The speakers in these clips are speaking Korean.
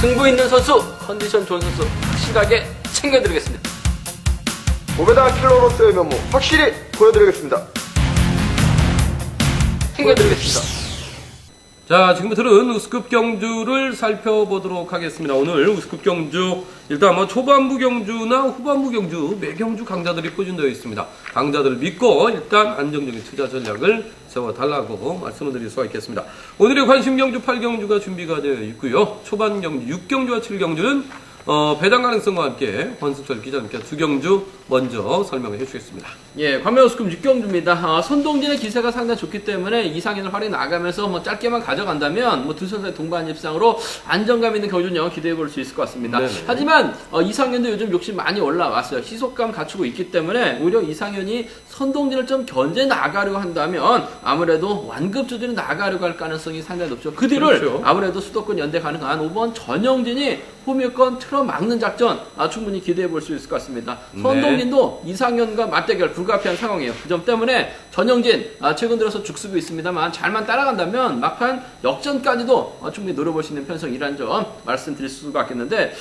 승부 있는 선수, 컨디션 좋은 선수 확실하게 챙겨드리겠습니다. 고배당 킬러로서의 면모 확실히 보여드리겠습니다. 챙겨드리겠습니다. 자, 지금부터는 우스급 경주를 살펴보도록 하겠습니다. 오늘 우스급 경주 일단 뭐 초반부 경주나 후반부 경주 매 경주 강자들이 포진되어 있습니다. 강자들을 믿고 일단 안정적인 투자 전략을 세워달라고 말씀을 드릴 수가 있겠습니다. 오늘의 관심 경주 8경주가 준비가 되어 있고요. 초반 경주 6경주와 7경주는 배당 가능성과 함께 권승철 기자님께 두 경주 먼저 설명을 해주겠습니다. 예, 관매우스급 6경주입니다. 손동진의 기세가 상당히 좋기 때문에 이상현을 활용해 나가면서 뭐 짧게만 가져간다면 뭐 두 선수의 동반 입상으로 안정감 있는 경주는 기대해 볼 수 있을 것 같습니다. 네네. 하지만 이상현도 요즘 욕심 많이 올라왔어요. 희속감 갖추고 있기 때문에 오히려 이상현이 손동진을 좀 견제 나가려고 한다면 아무래도 완급 조절이 나가려고 할 가능성이 상당히 높죠. 그 뒤를 그렇죠. 아무래도 수도권 연대 가능한 5번 전영진이 호밀권 틀어막는 작전 충분히 기대해 볼 수 있을 것 같습니다. 네. 손동진도 이상현과 맞대결 불가피한 상황이에요. 그 점 때문에 전영진 최근 들어서 죽쓰고 있습니다만 잘만 따라간다면 막판 역전까지도 충분히 노려볼 수 있는 편성이라는 점 말씀드릴 수가 있겠는데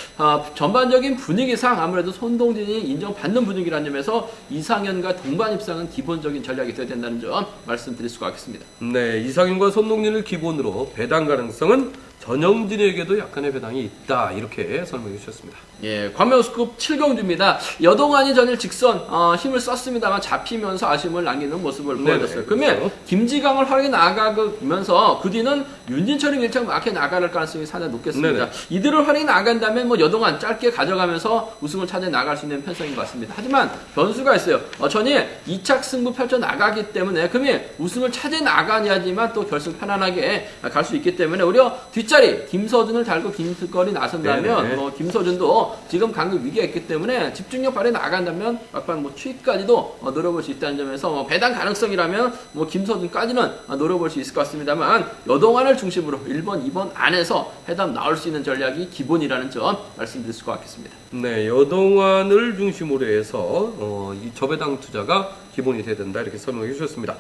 전반적인 분위기상 아무래도 손동진이 인정받는 분위기라는 점에서 이상현과 동반 입상은 기본적인 전략이 되어야 된다는 점 말씀드릴 수가 있겠습니다. 네, 이상윤과 손동진을 기본으로 배당 가능성은 전영진에게도 약간의 배당이 있다 이렇게 설명해 주셨습니다. 예, 관매우스급 7경주입니다. 여동안이 전일 직선 힘을 썼습니다만 잡히면서 아쉬움을 남기는 모습을 보여줬어요. 그러면 그렇죠. 김지강을 활용해 나가면서 그 뒤는 윤진철이 밀착 막혀 나갈 가능성이 상당히 높겠습니다. 네네. 이들을 활용해 나간다면 뭐 여동안 짧게 가져가면서 우승을 찾아 나갈 수 있는 편성인 것 같습니다. 하지만 변수가 있어요. 전일 2착 승부 펼쳐 나가기 때문에 그러면 우승을 찾아 나가야지만 또 결승 편안하게 갈 수 있기 때문에 오히려 뒷자리 김서준을 달고 김특걸이 나선다면 네네. 김서준도 지금 강급 위기가 있기 때문에 집중력 발휘 나간다면 막판 뭐 추위까지도 노려볼 수 있다는 점에서 배당 가능성이라면 뭐 김서준까지는 노려볼 수 있을 것 같습니다만 여동안을 중심으로 1번, 2번 안에서 해당 나올 수 있는 전략이 기본이라는 점 말씀드릴 수가 있겠습니다. 네, 여동안을 중심으로 해서 이 저배당 투자가 기본이 돼야 된다 이렇게 설명해 주셨습니다.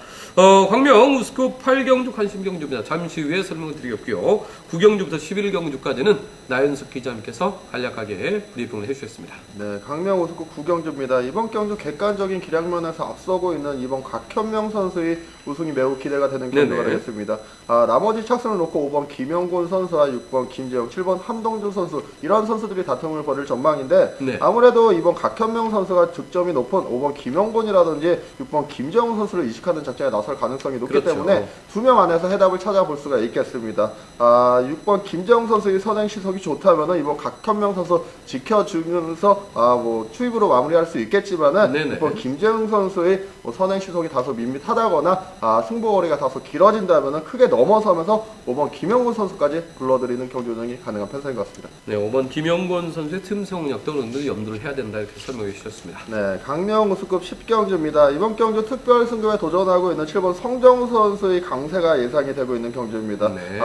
광명 우스급 8경주 관심 경주입니다. 잠시 후에 설명을 드리겠고요. 9경주부터 11경주까지는 나연석 기자님께서 간략하게 브리핑을 해주셨습니다. 네, 강명 우스급 9경주입니다. 이번 경주 객관적인 기량면에서 앞서고 있는 이번 곽현명 선수의 우승이 매우 기대가 되는 경주가 네네. 되겠습니다. 나머지 착순을 놓고 5번 김영곤 선수와 6번 김재영, 7번 함동준 선수 이런 선수들이 다툼을 벌일 전망인데 네. 아무래도 이번 곽현명 선수가 득점이 높은 5번 김영곤이라든지 6번 김재영 선수를 이식하는 작전에 나설 가능성이 높기 그렇죠. 때문에 두 명 안에서 해답을 찾아볼 수가 있겠습니다. 6번 김재영 선수의 선행 시속이 좋다면은 이번 곽현명 선수 지켜주면서 뭐 추입으로 마무리할 수 있겠지만은 네네. 6번 김재영 선수의 선행 시속이 다소 밋밋하다거나 승부거리가 다소 길어진다면은 크게 넘어서면서 5번 김영곤 선수까지 불러들이는 경주 운영이 가능한 편성인 것 같습니다. 네, 5번 김영곤 선수의 틈새공략 등을 염두를 해야 된다 이렇게 설명해 주셨습니다. 네, 강명 우수급 10경주입니다. 이번 경주 특별 승급에 도전하고 있는 7번 성정우 선수의 강세가 예상이 되고 있는 경주입니다. 네.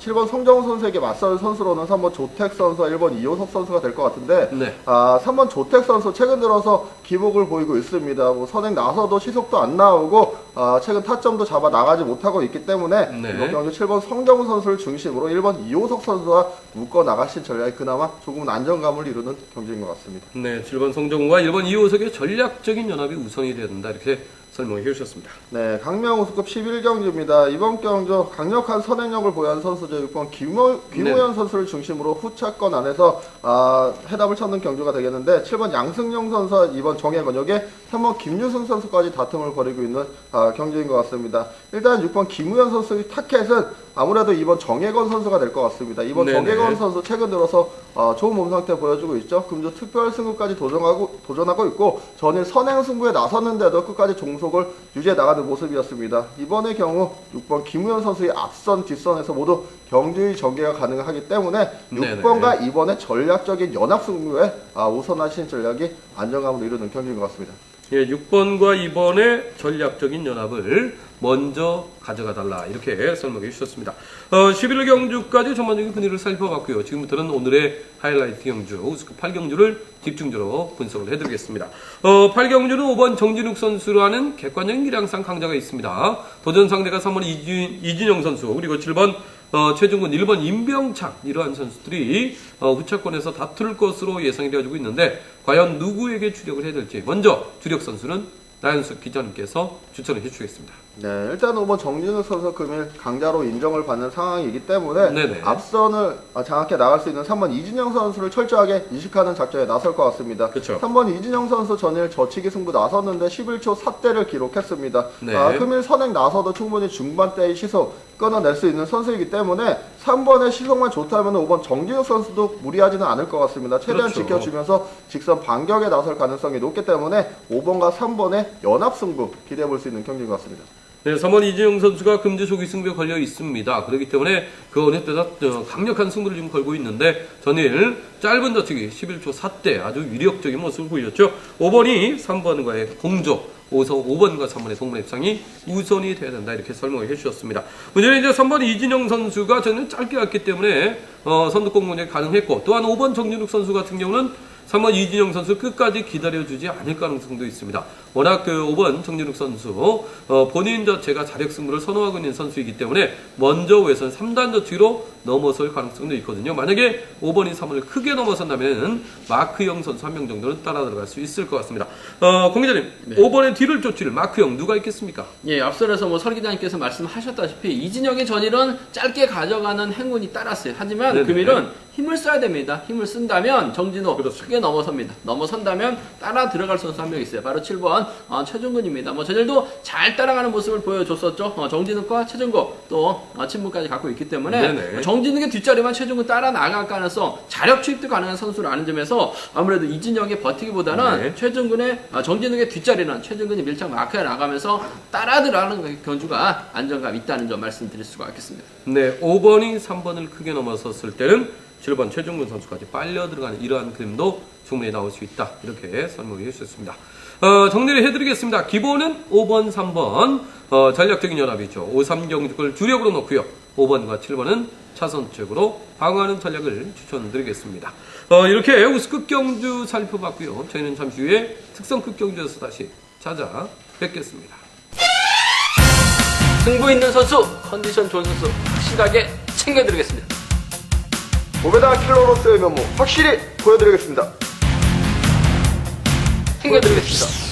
7번 성정우 선수에게 맞설 선수로는 3번 조택 선수와 1번 이호석 선수가 될 것 같은데 네. 3번 조택 선수 최근 들어서 기복을 보이고 있습니다. 뭐 선행 나서도 시속도 안 나오고 최근 타점도 잡아 나가지 못하고 있기 때문에 네. 이번 경주 7번 성정우 선수를 중심으로 1번 이호석 선수와 묶어 나가신 전략이 그나마 조금은 안정감을 이루는 경주인 것 같습니다. 네, 7번 성정우와 1번 이호석의 전략적인 연합이 우선이 되어야 된다 이렇게 설명해 주셨습니다. 네, 강명 우수급 11경주입니다. 이번 경주 강력한 선행력을 보유한 선수죠. 6번 김우현 선수를 중심으로 후차권 안에서 해답을 찾는 경주가 되겠는데 7번 양승용 선수와 2번 정혜건 여기에 3번 김유승 선수까지 다툼을 벌이고 있는 경주인 것 같습니다. 일단 6번 김우현 선수의 타켓은 아무래도 이번 정혜건 선수가 될 것 같습니다. 이번 네네. 정혜건 선수 최근 들어서 좋은 몸 상태 보여주고 있죠. 금주 특별 승부까지 도전하고 있고 전일 선행 승부에 나섰는데도 끝까지 종속을 유지해 나가는 모습이었습니다. 이번의 경우 6번 김우현 선수의 앞선 뒷선에서 모두 경주의 전개가 가능하기 때문에 네네. 6번과 이번에 전략적인 연합 승부에 우선하신 전략이 안정감을 이루는 경주인 것 같습니다. 예, 6번과 2번의 전략적인 연합을 먼저 가져가 달라 이렇게 설명해 주셨습니다. 11월 경주까지 전반적인 분위기를 살펴봤고요. 지금부터는 오늘의 하이라이트 경주 우스급 8경주를 집중적으로 분석을 해드리겠습니다. 8경주는 5번 정진욱 선수라는 객관적인 기량상 강자가 있습니다. 도전 상대가 3번 이진영 선수 그리고 7번 최종근 1번 임병창 이러한 선수들이 후차권에서 다툴 것으로 예상이 되어지고 있는데 과연 누구에게 주력을 해야 될지 먼저 주력 선수는 나연숙 기자님께서 추천을 해주시겠습니다. 네, 일단 5번 정진욱 선수 금일 강자로 인정을 받는 상황이기 때문에 네네. 앞선을 장악해 나갈 수 있는 3번 이진영 선수를 철저하게 이식하는 작전에 나설 것 같습니다. 그쵸. 3번 이진영 선수 전일 저치기 승부 나섰는데 11초 4대를 기록했습니다. 네. 금일 선행 나서도 충분히 중반대의 시속 끊어낼 수 있는 선수이기 때문에 3번의 시속만 좋다면 5번 정진욱 선수도 무리하지는 않을 것 같습니다. 최대한 그렇죠. 지켜주면서 직선 반격에 나설 가능성이 높기 때문에 5번과 3번의 연합 승부 기대해 볼 수 있는 경기인 것 같습니다. 네, 3번 이진영 선수가 금지 조기 승부에 걸려 있습니다. 그렇기 때문에 그 어느 때다 강력한 승부를 지금 걸고 있는데 전일 짧은 저치기 11초 4대 아주 위력적인 모습을 보였죠. 5번이 3번과의 공조, 5번과 3번의 동반 협상이 우선이 돼야 된다 이렇게 설명을 해주셨습니다. 문제는 이제 3번 이진영 선수가 저는 짧게 왔기 때문에 선두권 공략이 가능했고 또한 5번 정진욱 선수 같은 경우는 3번 이진영 선수 끝까지 기다려주지 않을 가능성도 있습니다. 워낙 그 5번 정진욱 선수 본인 자체가 자력 승부를 선호하고 있는 선수이기 때문에 먼저 외선 3단 저치기로 넘어설 가능성도 있거든요. 만약에 5번이 3번을 크게 넘어선다면 마크형 선수 한 명 정도는 따라 들어갈 수 있을 것 같습니다. 공 기자님, 네. 5번의 뒤를 쫓을 마크형 누가 있겠습니까? 예, 앞서서 설 기자님께서 말씀하셨다시피 이진영의 전일은 짧게 가져가는 행운이 따랐어요. 하지만 네네. 금일은 힘을 써야 됩니다. 힘을 쓴다면 정진호 그렇죠. 크게 넘어섭니다. 넘어선다면 따라 들어갈 선수 한 명 있어요. 바로 7번 최종근입니다. 전일도 잘 따라가는 모습을 보여줬었죠. 정진욱과 최종근 또 친분까지 갖고 있기 때문에 네네. 정진욱의 뒷자리만 최종근 따라 나갈 가능성, 자력 투입도 가능한 선수라는 점에서 아무래도 이진영의 버티기보다는 네. 최종근의 정진욱의 뒷자리는 최종근이 밀착 마크에 나가면서 따라 들어가는 견주가 안정감 있다는 점 말씀드릴 수가 있겠습니다. 네, 5번이 3번을 크게 넘어섰을 때는 7번 최종근 선수까지 빨려 들어가는 이러한 그림도 충분히 나올 수 있다. 이렇게 설명해 주셨습니다. 정리를 해드리겠습니다. 기본은 5번, 3번 전략적인 연합이죠. 5-3 경주를 주력으로 놓고요. 5번과 7번은 차선책으로 방어하는 전략을 추천드리겠습니다. 이렇게 우스급 경주 살펴봤고요. 저희는 잠시 후에 특성급 경주에서 다시 찾아뵙겠습니다. 승부 있는 선수, 컨디션 좋은 선수 확실하게 챙겨드리겠습니다. 오베다 킬러로서의 면모 확실히 보여드리겠습니다. 챙겨드리겠습니다.